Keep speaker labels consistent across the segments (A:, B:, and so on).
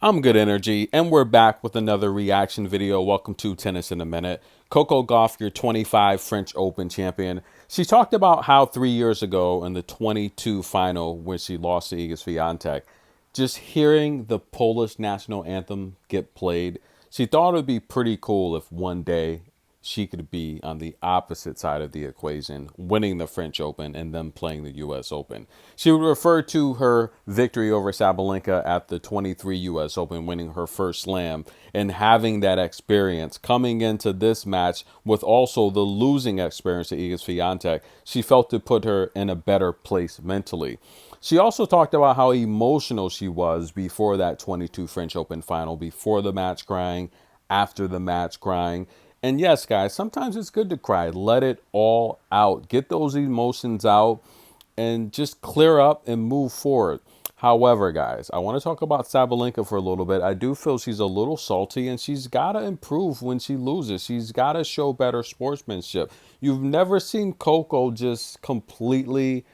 A: I'm Good Energy, and we're back with another reaction video. Welcome to Tennis in a Minute. Coco Gauff, your 25 French Open champion. She talked about how 3 years ago in the 22 final, when she lost to Iga Swiatek, just hearing the Polish national anthem get played, she thought it would be pretty cool if one day she could be on the opposite side of the equation, winning the French Open and then playing the U.S. Open. She would refer to her victory over Sabalenka at the 23 U.S. Open, winning her first slam, and having that experience coming into this match with also the losing experience to Iga Swiatek. She felt it put her in a better place mentally. She also talked about how emotional she was before that 22 French Open final, before the match crying, after the match crying. And yes, guys, sometimes it's good to cry. Let it all out. Get those emotions out and just clear up and move forward. However, guys, I want to talk about Sabalenka for a little bit. I do feel she's a little salty, and she's got to improve when she loses. She's got to show better sportsmanship. You've never seen Coco just completely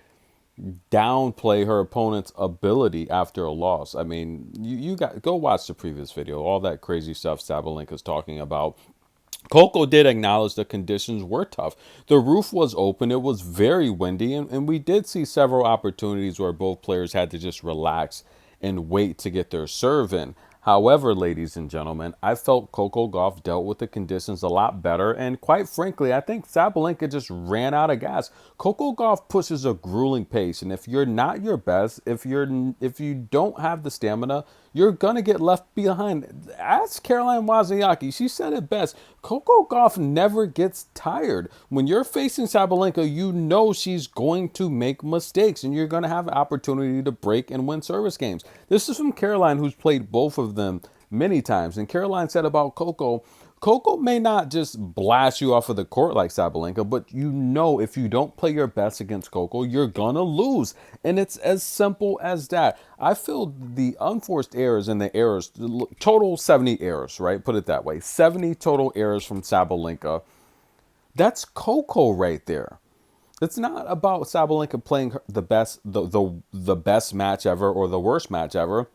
A: downplay her opponent's ability after a loss. I mean, you got go watch the previous video. All that crazy stuff Sabalenka's talking about. Coco did acknowledge the conditions were tough. The roof was open, it was very windy, and we did see several opportunities where both players had to just relax and wait to get their serve in. However, ladies and gentlemen, I felt Coco Gauff dealt with the conditions a lot better, and quite frankly, I think Sabalenka just ran out of gas. Coco Gauff pushes a grueling pace, and if you're not your best, if you don't have the stamina, you're gonna get left behind. Ask Caroline Wozniacki. She said it best. Coco Gauff never gets tired. When you're facing Sabalenka, you know she's going to make mistakes, and you're going to have an opportunity to break and win service games. This is from Caroline, who's played both of them many times. And Caroline said about Coco, Coco may not just blast you off of the court like Sabalenka, but you know if you don't play your best against Coco, you're gonna lose. And it's as simple as that. I feel the unforced errors and the errors, total 70 errors, right? Put it that way. 70 total errors from Sabalenka. That's Coco right there. It's not about Sabalenka playing the best, the best match ever or the worst match ever.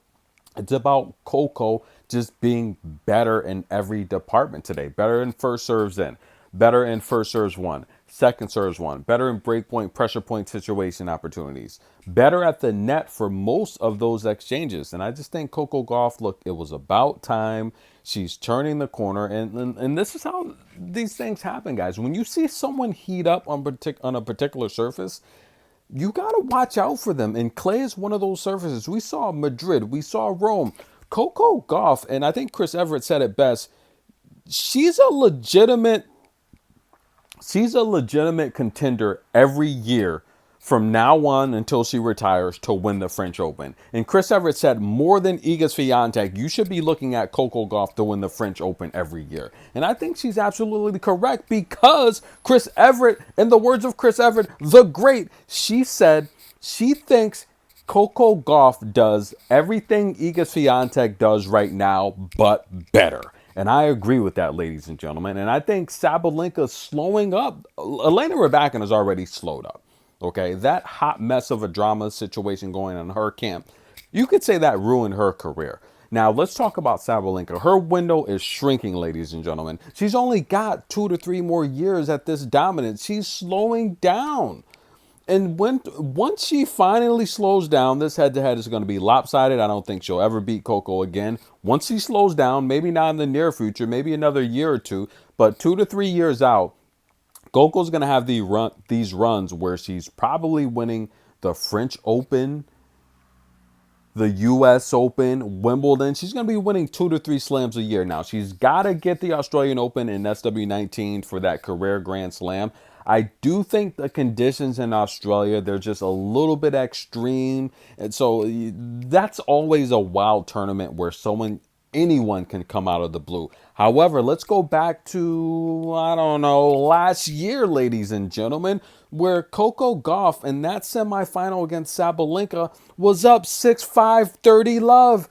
A: It's about Coco just being better in every department today. Better in first serves in, better in first serves won, second serves won, better in break point, pressure point situation opportunities, better at the net for most of those exchanges. And I just think Coco Gauff, look, it was about time. She's turning the corner, and this is how these things happen, guys. When you see someone heat up on a particular surface, you got to watch out for them. And clay is one of those surfaces. We saw Madrid. We saw Rome. Coco Gauff, and I think Chris Everett said it best, she's a legitimate contender every year from now on until she retires to win the French Open. And Chris Everett said more than Iga Swiatek, you should be looking at Coco Gauff to win the French Open every year. And I think she's absolutely correct because Chris Everett, in the words of Chris Everett, the great, she said she thinks Coco Gauff does everything Iga Swiatek does right now, but better. And I agree with that, ladies and gentlemen. And I think Sabalenka's slowing up. Elena Rybakina has already slowed up. Okay, that hot mess of a drama situation going on in her camp, you could say that ruined her career. Now, let's talk about Sabalenka. Her window is shrinking, ladies and gentlemen. She's only got 2 to 3 more years at this dominance. She's slowing down. And once she finally slows down, this head-to-head is going to be lopsided. I don't think she'll ever beat Coco again. Once she slows down, maybe not in the near future, maybe another year or two, but 2 to 3 years out, Coco's going to have these runs where she's probably winning the French Open, the U.S. Open, Wimbledon. She's going to be winning 2 to 3 slams a year now. She's got to get the Australian Open and SW19 for that career Grand Slam. I do think the conditions in Australia, they're just a little bit extreme. And so that's always a wild tournament where anyone can come out of the blue. However, let's go back to, I don't know, last year, ladies and gentlemen, where Coco Gauff in that semifinal against Sabalenka was up 6-5, 30 love.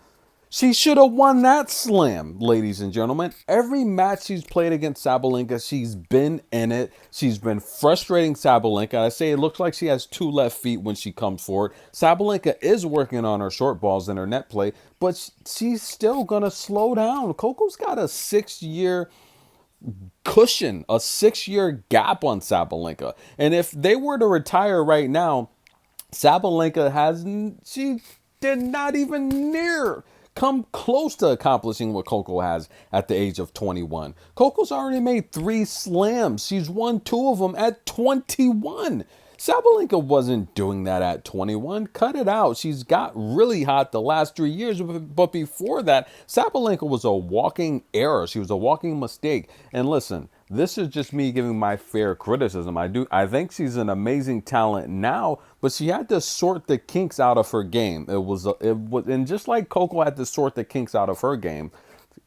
A: She should have won that slam, ladies and gentlemen. Every match she's played against Sabalenka, she's been in it. She's been frustrating Sabalenka. I say it looks like she has two left feet when she comes forward. Sabalenka is working on her short balls and her net play, but she's still going to slow down. Coco's got a 6-year cushion, a 6-year gap on Sabalenka. And if they were to retire right now, Sabalenka she did not even near come close to accomplishing what Coco has at the age of 21. Coco's already made 3 slams. She's won 2 of them at 21. Sabalenka wasn't doing that at 21. Cut it out. She's got really hot the last 3 years, but before that, Sabalenka was a walking error. She was a walking mistake. And listen, this is just me giving my fair criticism. I think she's an amazing talent now, but she had to sort the kinks out of her game. And just like Coco had to sort the kinks out of her game,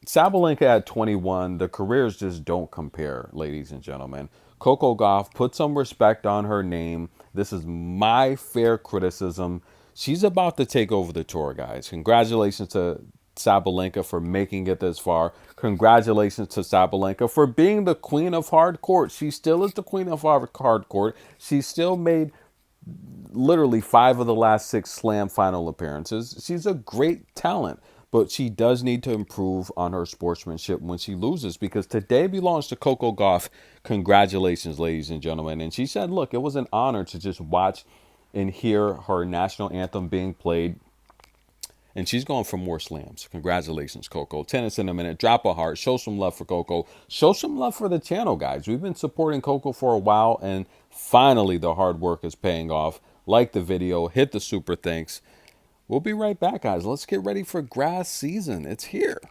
A: Sabalenka at 21, the careers just don't compare, ladies and gentlemen. Coco Gauff, put some respect on her name. This is my fair criticism. She's about to take over the tour, guys. Congratulations to Sabalenka for making it this far. Congratulations to Sabalenka for being the queen of hard court. She still is the queen of hard court. She still made literally 5 of the last 6 slam final appearances. She's a great talent, but she does need to improve on her sportsmanship when she loses, because today belongs to Coco Gauff. Congratulations, ladies and gentlemen. And she said, look, it was an honor to just watch and hear her national anthem being played. And she's going for more slams. Congratulations, Coco. Tennis in a minute. Drop a heart. Show some love for Coco. Show some love for the channel, guys. We've been supporting Coco for a while, and finally the hard work is paying off. Like the video. Hit the super thanks. We'll be right back, guys. Let's get ready for grass season. It's here.